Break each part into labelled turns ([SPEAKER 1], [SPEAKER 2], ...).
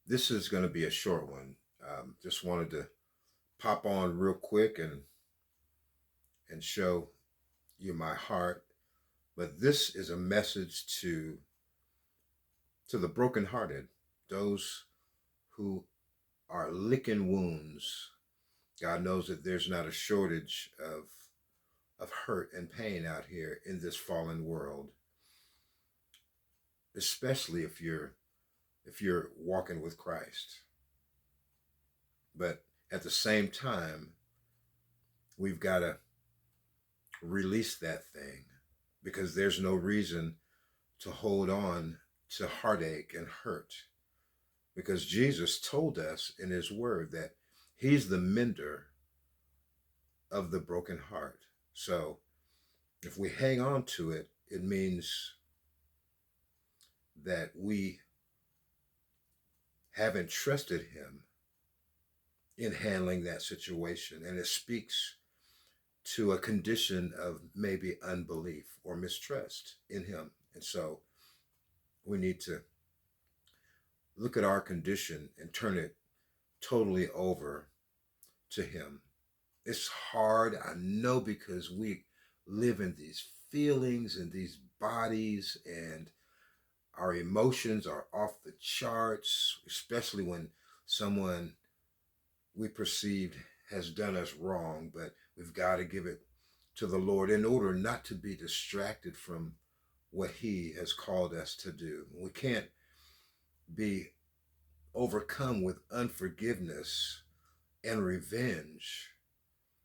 [SPEAKER 1] This is going to be a short one. Just wanted to pop on real quick and show you my heart. But this is a message to the brokenhearted, those who are licking wounds. God knows that there's not a shortage of hurt and pain out here in this fallen world, especially if you're walking with Christ. But at the same time, we've got to release that thing because there's no reason to hold on to heartache and hurt because Jesus told us in his word that he's the mender of the broken heart. So if we hang on to it, it means that we haven't trusted him in handling that situation. And it speaks to a condition of maybe unbelief or mistrust in him. And so we need to look at our condition and turn it totally over to him. It's hard, I know, because we live in these feelings and these bodies, and our emotions are off the charts, especially when someone we perceived has done us wrong. But we've got to give it to the Lord in order not to be distracted from what he has called us to do. We can't be overcome with unforgiveness and revenge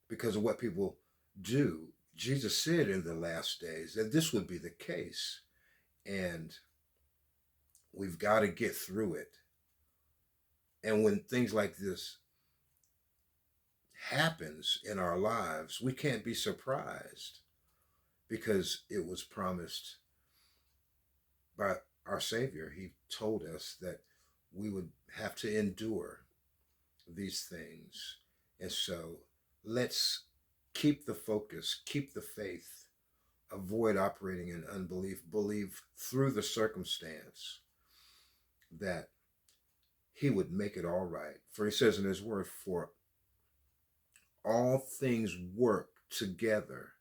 [SPEAKER 1] because of what people do. Jesus said in the last days that this would be the case, and we've got to get through it. And when things like this happens in our lives, we can't be surprised because it was promised by our Savior. He told us that we would have to endure these things. And so let's keep the focus, keep the faith, avoid operating in unbelief, believe through the circumstance that he would make it all right. For he says in his word, for all things work together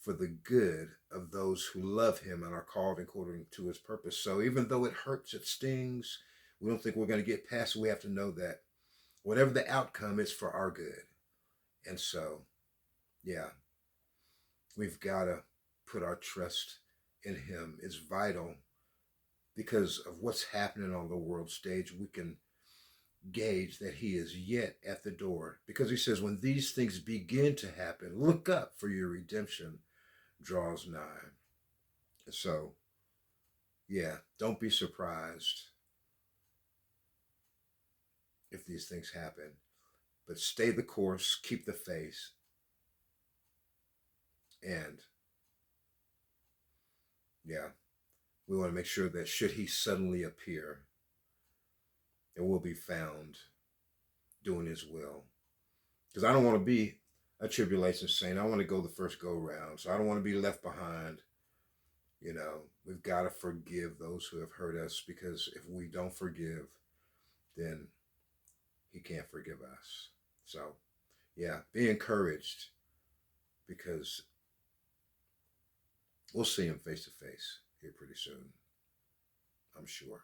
[SPEAKER 1] for the good of those who love him and are called according to his purpose. So even though it hurts, it stings, we don't think we're going to get past it. We have to know that whatever the outcome is for our good. And so, yeah, we've got to put our trust in him. It's vital because of what's happening on the world stage. We can gauge that he is yet at the door because he says, when these things begin to happen, look up, for your redemption draws nigh. And so, yeah, don't be surprised if these things happen, but stay the course, keep the faith, and yeah, we want to make sure that should he suddenly appear, it will be found doing his will. Because I don't want to be a tribulation saint. I want to go the first go round. So I don't want to be left behind. You know, we've got to forgive those who have hurt us, because if we don't forgive, then he can't forgive us. So, yeah, be encouraged, because we'll see him face to face here pretty soon, I'm sure.